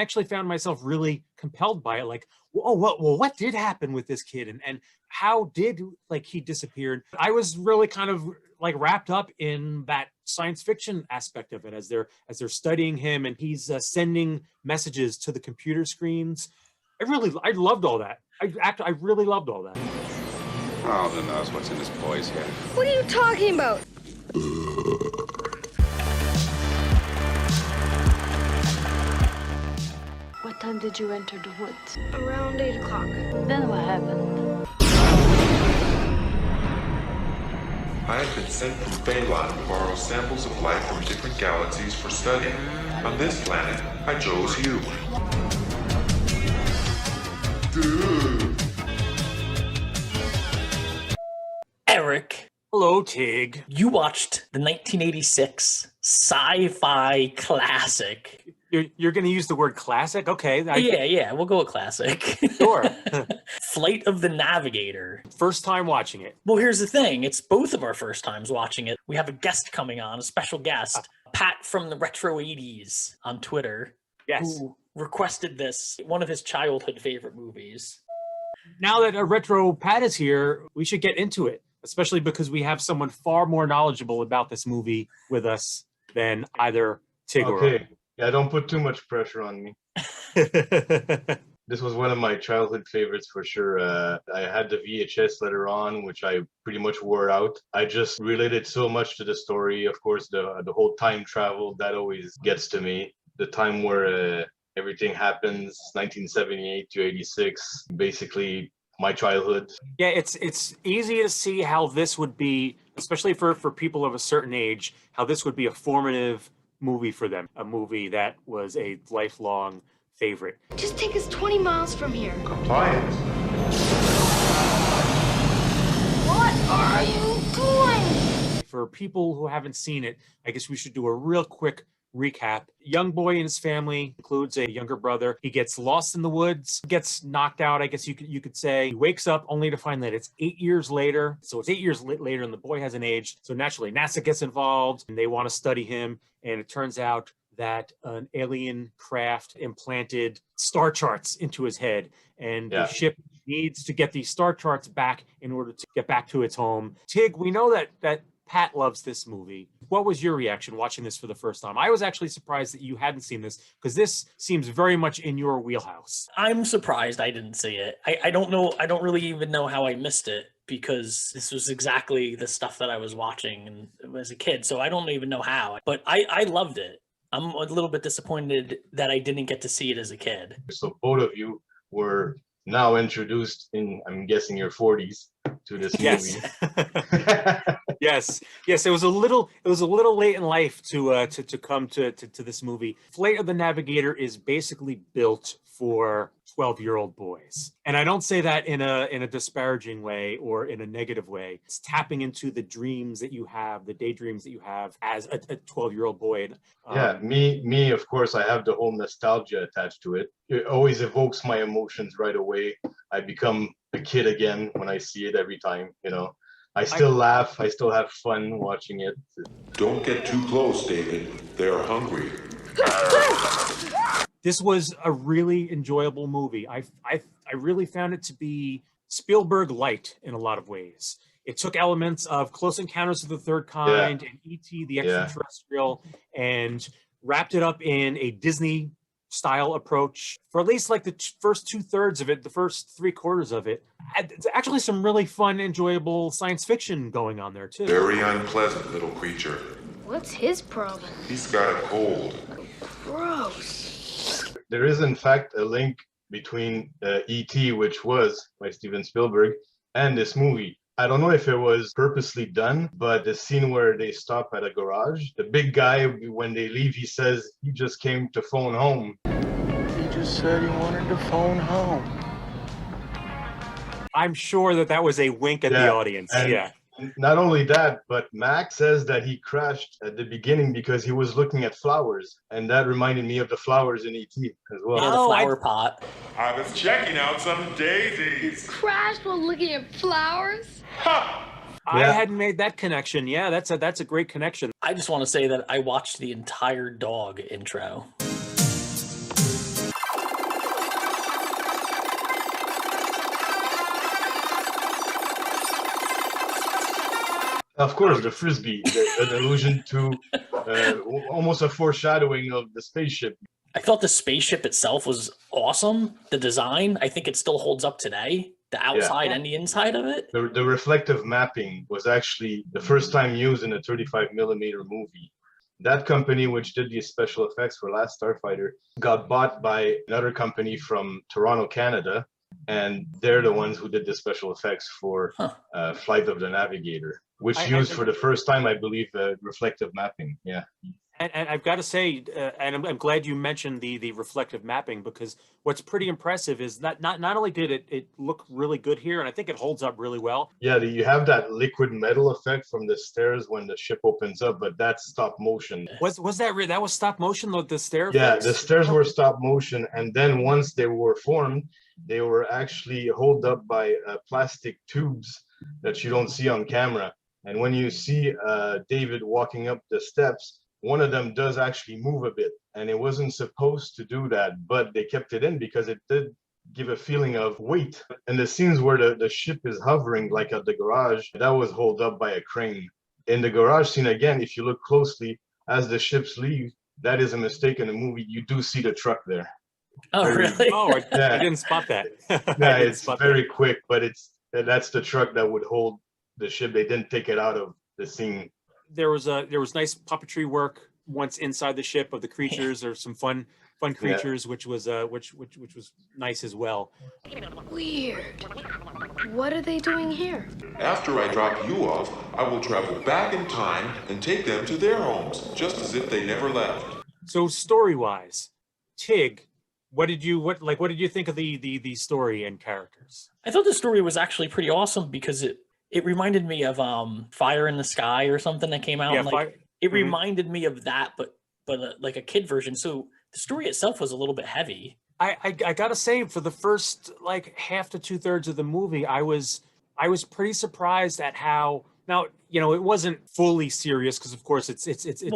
actually found myself really compelled by it. Like, oh, what did happen with this kid, and how did like he disappeared? I was really kind of like wrapped up in that science fiction aspect of it as they're studying him, and he's sending messages to the computer screens. I loved all that. I really loved all that. Oh, who knows what's in this boy's head? What are you talking about? What time did you enter the woods? Around 8 o'clock. Then what happened? I have been sent from Phaelon to borrow samples of life from different galaxies for study. On this planet, I chose you. Dude. Eric. Hello, Tig. You watched the 1986 sci-fi classic. You're going to use the word classic? Okay. Yeah, we'll go with classic. Sure. Flight of the Navigator. First time watching it. Well, here's the thing. It's both of our first times watching it. We have a guest coming on, a special guest, Pat from the Retro 80s on Twitter. Yes. Who requested this, one of his childhood favorite movies. Now that a Retro Pat is here, we should get into it, especially because we have someone far more knowledgeable about this movie with us than either Tig or I. Yeah, don't put too much pressure on me. This was one of my childhood favorites for sure. I had the VHS later on, which I pretty much wore out. I just related so much to the story. Of course, the whole time travel, that always gets to me. The time where everything happens, 1978 to 86, basically my childhood. Yeah, it's easy to see how this would be, especially for people of a certain age, how this would be a formative movie for them, a movie that was a lifelong favorite. Just take us 20 miles from here. Compliance. What are you doing? For people who haven't seen it, I guess we should do a real quick recap. Young boy and his family includes a younger brother. He gets lost in the woods, gets knocked out, I guess you could say. He wakes up only to find that it's 8 years later. So it's 8 years later and the boy hasn't aged. So naturally NASA gets involved and they want to study him. And it turns out that an alien craft implanted star charts into his head, and the ship needs to get these star charts back in order to get back to its home. Tig, we know that Pat loves this movie. What was your reaction watching this for the first time? I was actually surprised that you hadn't seen this, because this seems very much in your wheelhouse. I'm surprised I didn't see it. I don't know. I don't really even know how I missed it, because this was exactly the stuff that I was watching as a kid. So I don't even know how, but I loved it. I'm a little bit disappointed that I didn't get to see it as a kid. So both of you were now introduced in, I'm guessing, your 40s to this movie. Yes. Yes. It was a little late in life to come to this movie. Flight of the Navigator is basically built for 12-year-old boys. And I don't say that in a disparaging way or in a negative way. It's tapping into the dreams that you have, the daydreams that you have as a 12-year-old boy. Me, of course, I have the whole nostalgia attached to it. It always evokes my emotions right away. I become a kid again when I see it every time, you know. I still laugh. I still have fun watching it. Don't get too close, David. They're hungry. This was a really enjoyable movie. I really found it to be Spielberg light in a lot of ways. It took elements of Close Encounters of the Third Kind and E.T. the Extraterrestrial and wrapped it up in a Disney style approach for at least like the first 2/3 of it, the first 3/4 of it. It's actually some really fun, enjoyable science fiction going on there too. Very unpleasant little creature. What's his problem? He's got a cold. Gross. There is, in fact, a link between E.T., which was by Steven Spielberg, and this movie. I don't know if it was purposely done, but the scene where they stop at a garage, the big guy, when they leave, he says he just came to phone home. He just said he wanted to phone home. I'm sure that was a wink at the audience. And not only that, but Max says that he crashed at the beginning because he was looking at flowers. And that reminded me of the flowers in E.T. as well. Yeah, the flower pot. I was checking out some daisies. Crashed while looking at flowers? Ha! I hadn't made that connection. Yeah, that's a great connection. I just want to say that I watched the entire dog intro. Of course, the frisbee, an allusion to almost a foreshadowing of the spaceship. I thought the spaceship itself was awesome. The design, I think it still holds up today. The outside and the inside of it. The reflective mapping was actually the first time used in a 35 millimeter movie. That company, which did the special effects for Last Starfighter, got bought by another company from Toronto, Canada, and they're the ones who did the special effects for Flight of the Navigator, which used for the first time, I believe, reflective mapping. Yeah. And I've got to say, and I'm glad you mentioned the reflective mapping, because what's pretty impressive is that not only did it look really good here, and I think it holds up really well. Yeah, you have that liquid metal effect from the stairs when the ship opens up, but that's stop motion. Was that that was stop motion, the stair Yeah, effects? the stairs were stop motion, and then once they were formed, they were actually held up by plastic tubes that you don't see on camera. And when you see David walking up the steps, one of them does actually move a bit, and it wasn't supposed to do that, but they kept it in because it did give a feeling of weight. And the scenes where the ship is hovering, like at the garage, that was held up by a crane. In the garage scene, again, if you look closely, as the ships leave, that is a mistake in the movie. You do see the truck there. Oh, really? Oh, I didn't spot that. Yeah, it's very quick, but that's the truck that would hold the ship. They didn't take it out of the scene. There was nice puppetry work once inside the ship of the creatures. There's some fun creatures, which was nice as well. Weird. What are they doing here? After I drop you off, I will travel back in time and take them to their homes, just as if they never left. So story-wise, Tig, what did you think of the story and characters? I thought the story was actually pretty awesome because it reminded me of Fire in the Sky or something that came out. Yeah, and, it reminded me of that, but like a kid version. So the story itself was a little bit heavy. I gotta say, for the first like half to 2/3 of the movie, I was pretty surprised at how, now, it wasn't fully serious because of course it's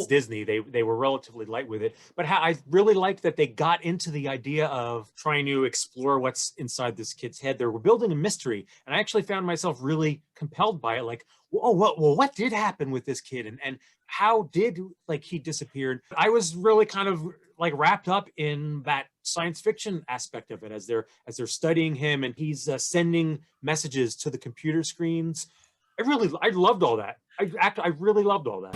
Disney. They were relatively light with it, but how I really liked that they got into the idea of trying to explore what's inside this kid's head. They were building a mystery, and I actually found myself really compelled by it. Like, what did happen with this kid, and how did he disappeared? I was really kind of wrapped up in that science fiction aspect of it as they're studying him, and he's sending messages to the computer screens. I loved all that. I really loved all that.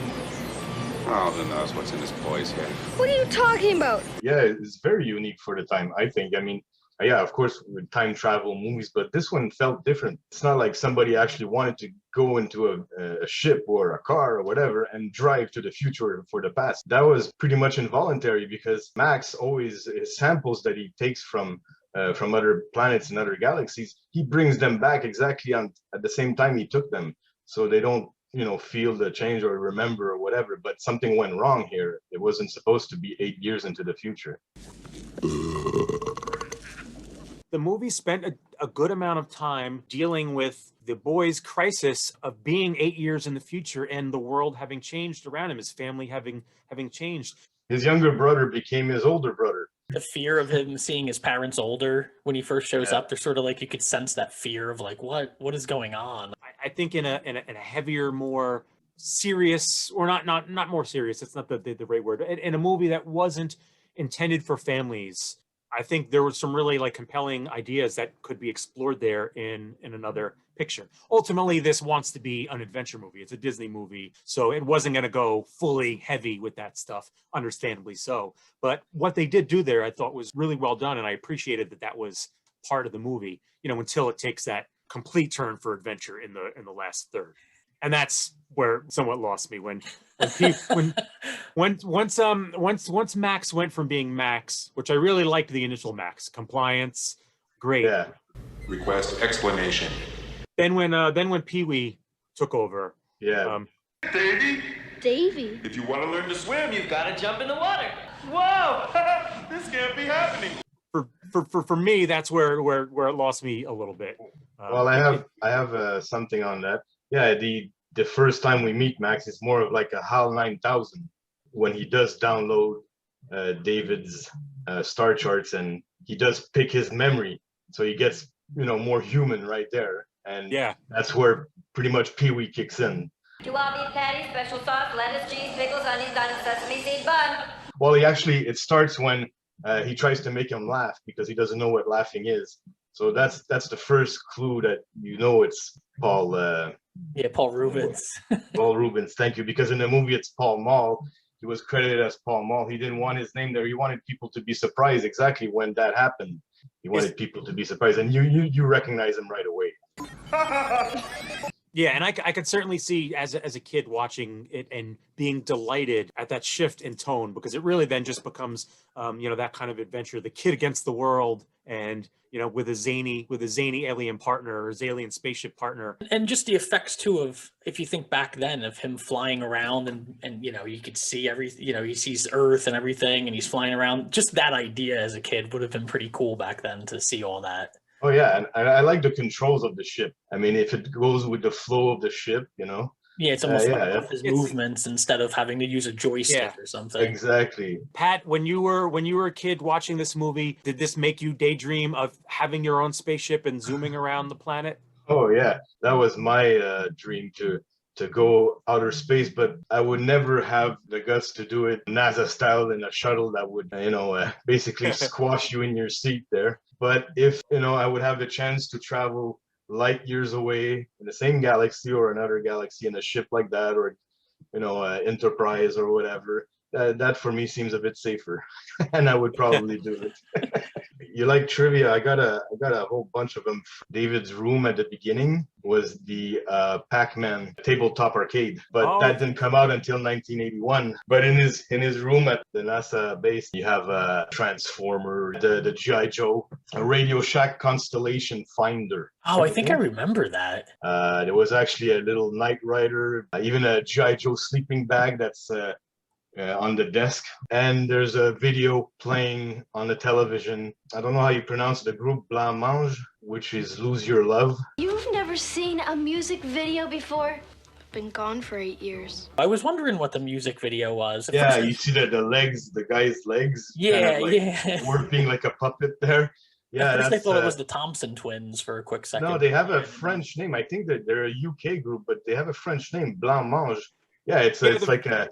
Oh, who knows what's in this boy's head? What are you talking about? Yeah, it's very unique for the time, I think. I mean, yeah, of course, with time travel movies, but this one felt different. It's not like somebody actually wanted to go into a ship or a car or whatever and drive to the future or for the past. That was pretty much involuntary because Max always, his samples that he takes from other planets and other galaxies, he brings them back exactly at the same time he took them. So they don't, feel the change or remember or whatever, but something went wrong here. It wasn't supposed to be 8 years into the future. The movie spent a good amount of time dealing with the boy's crisis of being 8 years in the future and the world having changed around him, his family having changed. His younger brother became his older brother. The fear of him seeing his parents older when he first shows up, there's sort of you could sense that fear of what is going on. I think in a heavier, more serious, or not more serious, it's not the right word, in a movie that wasn't intended for families, I think there were some really compelling ideas that could be explored there in another picture. Ultimately, this wants to be an adventure movie. It's a Disney movie, so it wasn't going to go fully heavy with that stuff, understandably so. But what they did do there, I thought was really well done, and I appreciated that was part of the movie, until it takes that complete turn for adventure in the last third. And that's where it somewhat lost me once Max went from being Max, which I really liked the initial Max, compliance, great. Yeah. Request explanation. Then when Pee-wee took over. Yeah. Davy? If you want to learn to swim, You've got to jump in the water. Whoa! this can't be happening. For me, that's where it lost me a little bit. Well, I have something on that. Yeah, the first time we meet Max is more of like a HAL 9000 when he does download David's star charts, and he does pick his memory, so he gets more human right there, and yeah, that's where pretty much Pee-wee kicks in. 2 all-beef patties, special sauce, lettuce, cheese, pickles, onions on a sesame seed bun. Well, it starts when he tries to make him laugh because he doesn't know what laughing is. So that's the first clue that it's Paul. Paul Rubens. Paul Rubens, thank you. Because in the movie it's Paul Mall. He was credited as Paul Mall. He didn't want his name there. He wanted people to be surprised exactly when that happened. He wanted people to be surprised, and you recognize him right away. Yeah, and I could certainly see as a kid watching it and being delighted at that shift in tone, because it really then just becomes that kind of adventure, the kid against the world, and with a zany alien partner, or his alien spaceship partner. And just the effects too of, if you think back then, of him flying around and you could see everything, he sees Earth and everything, and he's flying around. Just that idea as a kid would have been pretty cool back then, to see all that. Oh yeah, and I like the controls of the ship. I mean, if it goes with the flow of the ship, Yeah, it's almost like his movements instead of having to use a joystick or something. Exactly. Pat, when you were a kid watching this movie, did this make you daydream of having your own spaceship and zooming around the planet? Oh yeah, that was my dream to go outer space, but I would never have the guts to do it NASA style in a shuttle that would basically squash you in your seat there. But if I would have the chance to travel light years away in the same galaxy or another galaxy in a ship like that, or Enterprise or whatever, that for me seems a bit safer, and I would probably do it. You like trivia? I got a whole bunch of them. David's room at the beginning was the Pac-Man tabletop arcade, but that didn't come out until 1981. But in his room at the NASA base, you have a Transformer, the G.I. Joe, a Radio Shack Constellation Finder. Oh, I think I remember that. There was actually a little Knight Rider, even a G.I. Joe sleeping bag that's on the desk, and there's a video playing on the television. I don't know how you pronounce the group Blanc Mange, which is Lose Your Love. You've never seen a music video before? I've been gone for 8 years. I was wondering what the music video was. Yeah, you see the legs, the guy's legs. Yeah, Working like a puppet there. Yeah, I thought it was the Thompson twins for a quick second. No, they have a French name. I think that they're a UK group, but they have a French name, Blanc Mange. Yeah, it's like a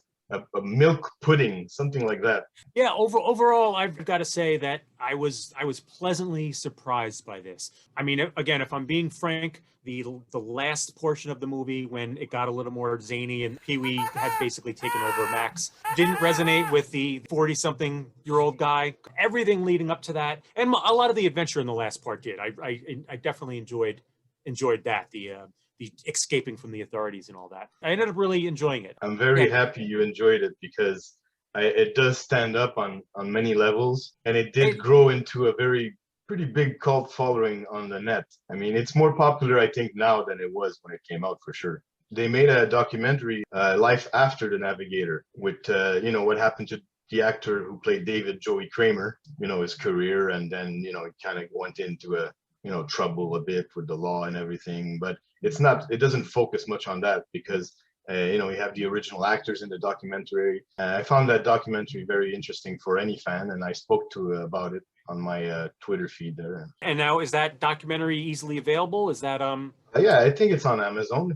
milk pudding, something like that. Yeah, overall, I've got to say that I was pleasantly surprised by this. I mean, again, if I'm being frank, the last portion of the movie, when it got a little more zany and Pee-wee had basically taken over Max, didn't resonate with the 40-something-year-old guy. Everything leading up to that, and a lot of the adventure in the last part did. I definitely enjoyed that. The escaping from the authorities and all that. I ended up really enjoying it. I'm very happy you enjoyed it, because it does stand up on many levels, and it did grow into a pretty big cult following on the net. I mean, it's more popular, I think, now than it was when it came out, for sure. They made a documentary, Life After the Navigator, with what happened to the actor who played David, Joey Kramer, his career, and then he kind of went into a trouble a bit with the law and everything. But it doesn't focus much on that, because we have the original actors in the documentary. I found that documentary very interesting for any fan, and I spoke about it on my Twitter feed there. And now, is that documentary easily available? Is that Yeah, I think it's on Amazon.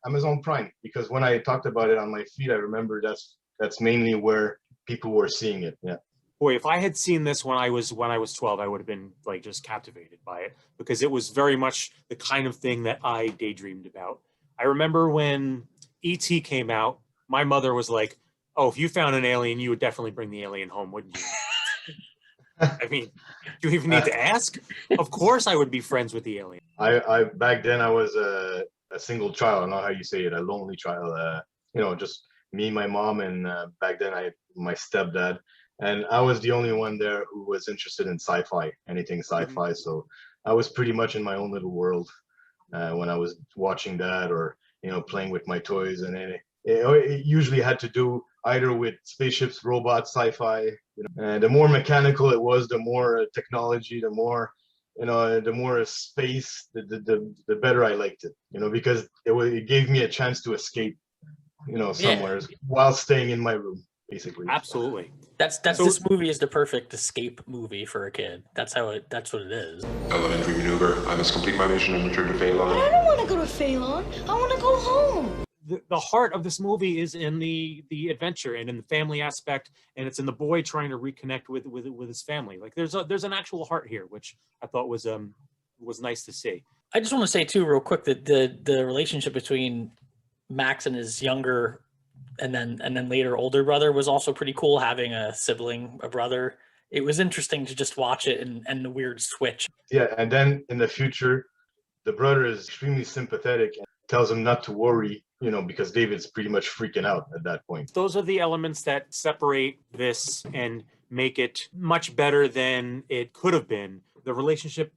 Amazon Prime, because when I talked about it on my feed, I remember that's mainly where people were seeing it. Yeah. Boy, if I had seen this when I was 12, I would have been like just captivated by it, because it was very much the kind of thing that I daydreamed about. I remember when E.T. came out, my mother was like, "Oh, if you found an alien, you would definitely bring the alien home, wouldn't you?" I mean, do you even need to ask? Of course I would be friends with the alien. I back then I was a single child. I don't know how you say it, a lonely child. Just me, my mom, and back then my stepdad. And I was the only one there who was interested in sci-fi, anything sci-fi. So I was pretty much in my own little world when I was watching that, or playing with my toys. And it usually had to do either with spaceships, robots, sci-fi. And the more mechanical it was, the more technology, the more space, the better I liked it. Because it gave me a chance to escape, somewhere while staying in my room. basically. Absolutely. That's this movie is the perfect escape movie for a kid. That's what it is. Elementary maneuver. I must complete my mission and return to Phelan. But I don't want to go to Phelan. I want to go home. The heart of this movie is in the adventure and in the family aspect, and it's in the boy trying to reconnect with his family. Like there's an actual heart here, which I thought was nice to see. I just want to say too, real quick, that the relationship between Max and his younger and then later older brother was also pretty cool. Having a sibling, a brother, it was interesting to just watch it and the weird switch. Yeah, and then in the future, the brother is extremely sympathetic and tells him not to worry, because David's pretty much freaking out at that point. Those are the elements that separate this and make it much better than it could have been. The relationship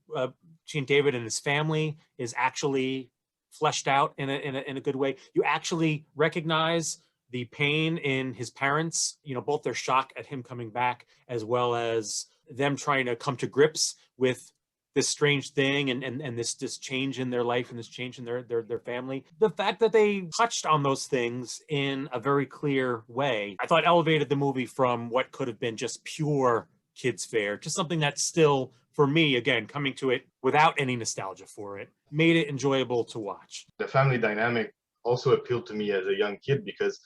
between David and his family is actually fleshed out in a good way. You actually recognize the pain in his parents, both their shock at him coming back, as well as them trying to come to grips with this strange thing and this change in their life and this change in their family. The fact that they touched on those things in a very clear way, I thought elevated the movie from what could have been just pure kids fare to something that's still, for me, again, coming to it without any nostalgia for it, made it enjoyable to watch. The family dynamic also appealed to me as a young kid because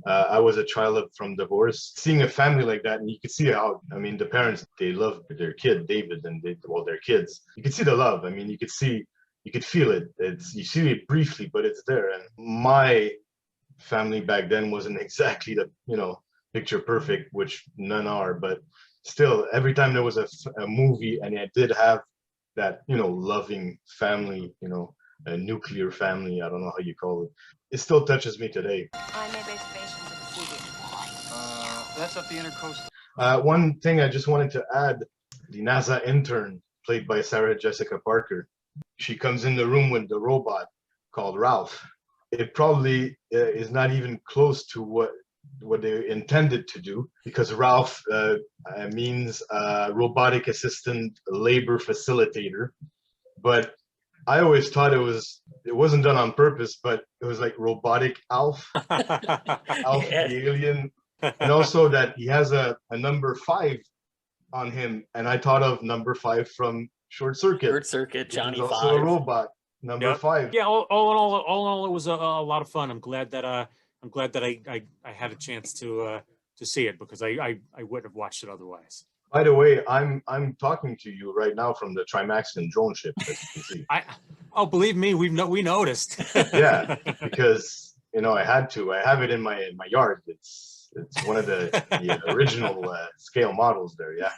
I was a child from divorce. Seeing a family like that, and you could see how, the parents, they love their kid, David, and their kids. You could see the love. You could feel it. You see it briefly, but it's there. And my family back then wasn't exactly the, picture perfect, which none are, but still, every time there was a movie and it did have that, loving family, a nuclear family, I don't know how you call it. It still touches me today. I made reservations at the studio. That's up the intercoastal. One thing I just wanted to add, the NASA intern played by Sarah Jessica Parker, she comes in the room with the robot called Ralph. It probably is not even close to what they intended to do, because Ralph means robotic assistant labor facilitator, but I always thought it wasn't done on purpose, but it was like robotic Alf, Alf the alien, and also that he has a number 5 on him, and I thought of number 5 from Short Circuit. Short Circuit, Johnny He's 5. also a robot, number 5. Yeah, all in all, it was a lot of fun. I'm glad that I had a chance to see it, because I wouldn't have watched it otherwise. By the way, I'm talking to you right now from the Trimaxion drone ship, as you can see. Believe me, we noticed. Yeah, because I had to. I have it in my yard. It's one of the original scale models there. Yeah.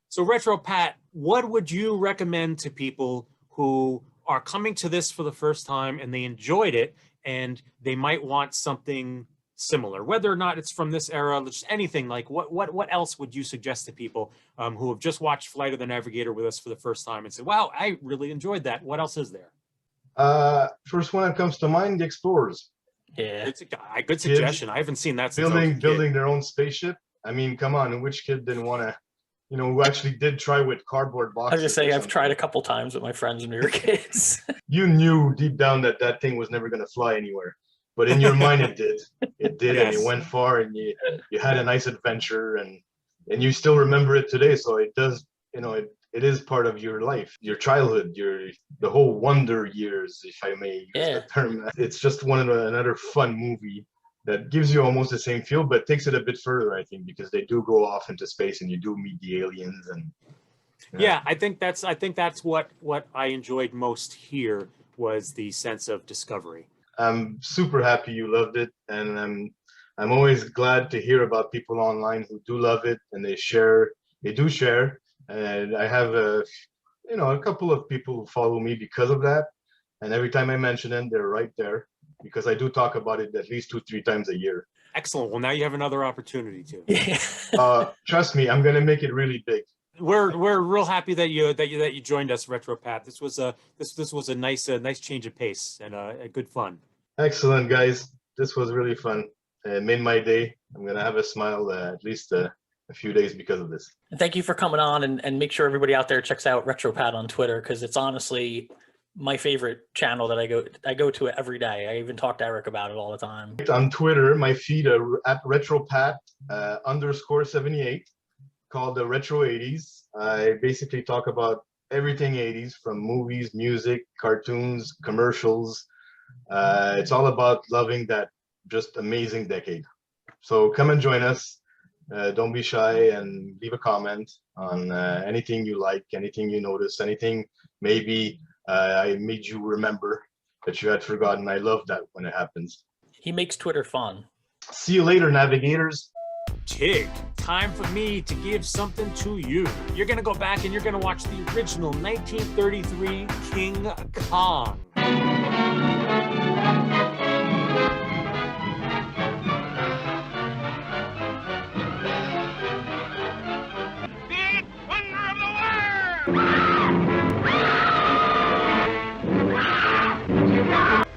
So, Retro Pat, what would you recommend to people who are coming to this for the first time and they enjoyed it and they might want something similar, whether or not it's from this era, just anything? Like what else would you suggest to people who have just watched Flight of the Navigator with us for the first time and say, wow, I really enjoyed that? What else is there? First one that comes to mind, the Explorers. Yeah, it's a good suggestion. I haven't seen that since building their own spaceship. Come on, which kid didn't want to, who actually did try with cardboard boxes? I was just saying, I've tried a couple times with my friends when we were kids. You knew deep down that thing was never going to fly anywhere. But in your mind, it did. It did, yes. And you went far, and you had a nice adventure, and you still remember it today. So it does, it is part of your life, your childhood, the whole wonder years, if I may use the term. It's just another fun movie that gives you almost the same feel, but takes it a bit further, I think, because they do go off into space, and you do meet the aliens, and yeah, I think that's what I enjoyed most here was the sense of discovery. I'm super happy you loved it, and I'm always glad to hear about people online who do love it and they do share. And I have a couple of people who follow me because of that. And every time I mention them, they're right there, because I do talk about it at least 2-3 times a year. Excellent. Well, now you have another opportunity to. Trust me, I'm gonna make it really big. We're real happy that you joined us, Retro Pat. This was a nice change of pace and a good fun. Excellent, guys. This was really fun. It made my day. I'm gonna have a smile at least a few days because of this. Thank you for coming on, and make sure everybody out there checks out Retro Pat on Twitter, because it's honestly my favorite channel that I go to it every day. I even talk to Eric about it all the time. On Twitter, my feed at retropat _78 called the Retro 80s. I basically talk about everything 80s, from movies, music, cartoons, commercials. It's all about loving that just amazing decade. So come and join us. Don't be shy and leave a comment on anything you like, anything you notice, anything maybe I made you remember that you had forgotten. I love that when it happens. He makes Twitter fun. See you later, navigators. Tig, time for me to give something to you. You're gonna go back and you're gonna watch the original 1933 King Kong.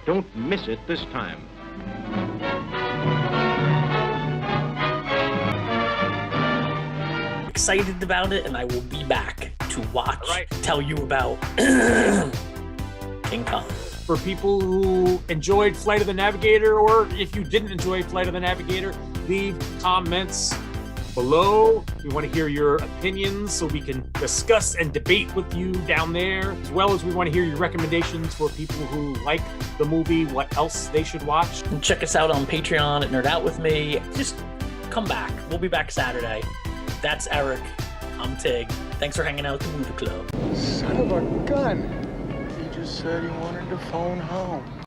Don't miss it this time. Excited about it, and I will be back to watch, tell you about King Kong. For people who enjoyed Flight of the Navigator, or if you didn't enjoy Flight of the Navigator, leave comments below. We want to hear your opinions so we can discuss and debate with you down there, as well as we want to hear your recommendations for people who like the movie, what else they should watch. And check us out on Patreon at Nerd Out With Me. Just come back. We'll be back Saturday. That's Eric. I'm Tig. Thanks for hanging out at the movie club. Son of a gun. He just said he wanted to phone home.